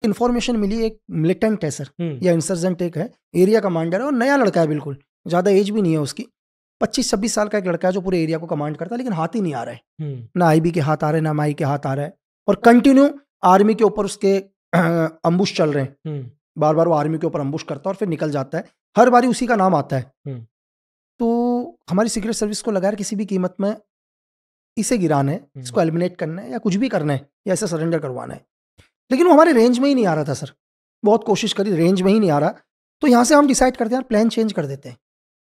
Information मिली एक militant है sir या इंसर्जेंट एक है, एरिया कमांडर है और नया लड़का है, बिल्कुल ज़्यादा एज भी नहीं है उसकी, 25-26 साल का एक लड़का है जो पूरे एरिया को कमांड करता है, लेकिन हाथ ही नहीं आ रहा है, ना आईबी के हाथ आ रहे हैं, ना माई के हाथ आ रहा है, और कंटिन्यू आर्मी के ऊपर उसके अम्बुश चल रहे हैं, बार बार वो आर्मी के ऊपर अम्बुश करता है और फिर निकल जाता है, हर बारी उसी का नाम आता है। तो हमारी सीक्रेट सर्विस को लगा यार किसी भी कीमत में इसे गिराना है, इसको एलिमिनेट करना है या कुछ भी करना है या इसे सरेंडर करवाना है, लेकिन वो हमारे रेंज में ही नहीं आ रहा था सर, बहुत कोशिश करी, रेंज में ही नहीं आ रहा। तो यहाँ से हम डिसाइड करते हैं यार प्लान चेंज कर देते हैं।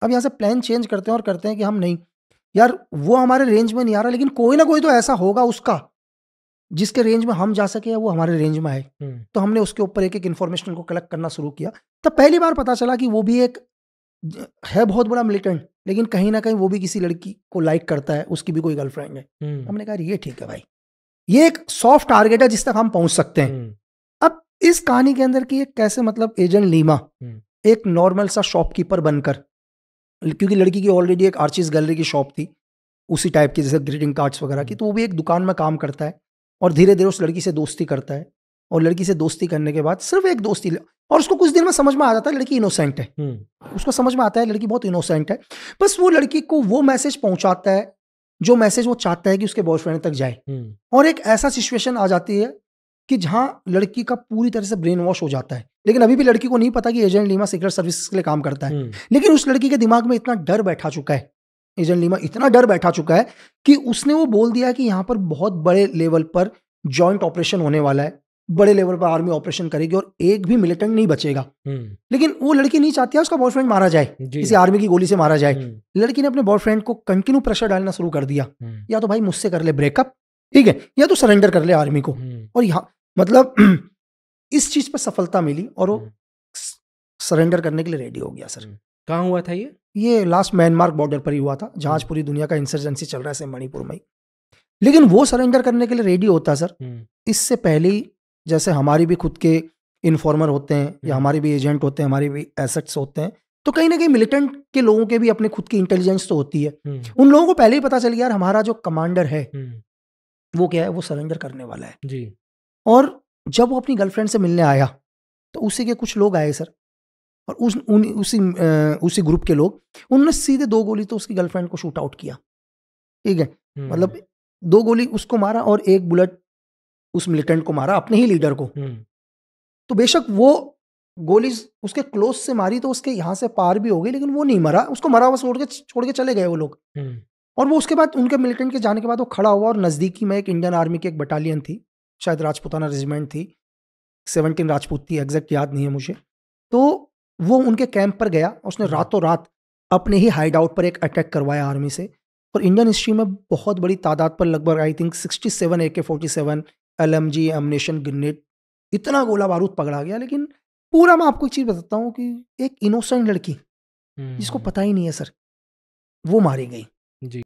अब यहाँ से प्लान चेंज करते हैं और करते हैं कि हम नहीं यार वो हमारे रेंज में नहीं आ रहा, लेकिन कोई ना कोई तो ऐसा होगा उसका जिसके रेंज में हम जा सके या वो हमारे रेंज में आए। तो हमने उसके ऊपर एक एक इन्फॉर्मेशन को कलेक्ट करना शुरू किया। तब पहली बार पता चला कि वो भी एक है बहुत बड़ा मिलिटेंट, लेकिन कहीं ना कहीं वो भी किसी लड़की को लाइक करता है, उसकी भी कोई गर्लफ्रेंड है। हमने कहा ये ठीक है भाई, ये एक सॉफ्ट टारगेट है जिस तक हम पहुंच सकते हैं। अब इस कहानी के अंदर की एक कैसे मतलब एजेंट लीमा एक नॉर्मल सा शॉपकीपर बनकर, क्योंकि लड़की की ऑलरेडी एक आर्चिस गैलरी की शॉप थी उसी टाइप की जैसे ग्रीटिंग कार्ड्स वगैरह की, तो वो भी एक दुकान में काम करता है और धीरे धीरे उस लड़की से दोस्ती करता है, और लड़की से दोस्ती करने के बाद सिर्फ एक दोस्ती, और उसको कुछ दिन में समझ में आ जाता है लड़की इनोसेंट है, उसको समझ में आता है लड़की बहुत इनोसेंट है। बस वो लड़की को वो मैसेज पहुंचाता है जो मैसेज वो चाहता है कि उसके बॉयफ्रेंड तक जाए, और एक ऐसा सिचुएशन आ जाती है कि जहां लड़की का पूरी तरह से ब्रेन वॉश हो जाता है, लेकिन अभी भी लड़की को नहीं पता कि एजेंट लीमा सीक्रेट सर्विस के लिए काम करता है। लेकिन उस लड़की के दिमाग में इतना डर बैठा चुका है, एजेंट लीमा इतना डर बैठा चुका है कि उसने वो बोल दिया कि यहाँ पर बहुत बड़े लेवल पर जॉइंट ऑपरेशन होने वाला है, बड़े लेवल पर आर्मी ऑपरेशन करेगी और एक भी मिलिटेंट नहीं बचेगा। लेकिन वो लड़की नहीं चाहती है उसका बॉयफ्रेंड मारा जाए, किसी आर्मी की गोली से मारा जाए। लड़की ने अपने बॉयफ्रेंड को कंटिन्यू प्रेशर डालना शुरू कर दिया, या तो भाई मुझसे कर ले ब्रेकअप, ठीक है, या तो सरेंडर कर ले आर्मी को। और यहाँ मतलब इस चीज पर सफलता मिली और वो सरेंडर करने के लिए रेडी हो गया सर। कहाँ हुआ था ये लास्ट म्यांमार बॉर्डर पर ही हुआ था, जहां पूरी दुनिया का इंसर्जेंसी चल रहा है मणिपुर में। लेकिन वो सरेंडर करने के लिए रेडी होता सर इससे पहले ही, जैसे हमारी भी खुद के इन्फॉर्मर होते हैं या हमारे भी एजेंट होते हैं, हमारे भी एसेट्स होते हैं, तो कहीं ना कहीं मिलिटेंट के लोगों के भी अपने खुद की इंटेलिजेंस तो होती है। उन लोगों को पहले ही पता चल गया यार हमारा जो कमांडर है वो क्या है, वो सरेंडर करने वाला है जी। और जब वो अपनी गर्लफ्रेंड से मिलने आया तो उसी के कुछ लोग आए सर, और उसी ग्रुप के लोग, उन्होंने सीधे 2 गोली तो उसकी गर्लफ्रेंड को शूट आउट किया, ठीक है, मतलब 2 गोली उसको मारा और 1 बुलेट उस मिलिटेंट को मारा, अपने ही लीडर को। तो बेशक वो गोली उसके क्लोज से मारी तो उसके यहाँ से पार भी हो गई, लेकिन वो नहीं मरा, उसको मरा हुआ छोड़ के चले गए वो लोग। और वो उसके बाद उनके मिलिटेंट के जाने के बाद वो खड़ा हुआ, और नजदीकी में एक इंडियन आर्मी की एक बटालियन थी, शायद राजपूताना रेजिमेंट थी, 17 राजपूत थी, एग्जैक्ट याद नहीं है मुझे। तो वो उनके कैंप पर गया, उसने रातों रात अपने ही हाइड आउट पर एक अटैक करवाया आर्मी से, और इंडियन हिस्ट्री में बहुत बड़ी तादाद पर, लगभग I think 67 AK-47 LMG ammunition grenade, इतना गोला बारूद पकड़ा गया। लेकिन पूरा मैं आपको एक चीज बताता हूँ कि एक इनोसेंट लड़की जिसको पता ही नहीं है सर, वो मारी गई।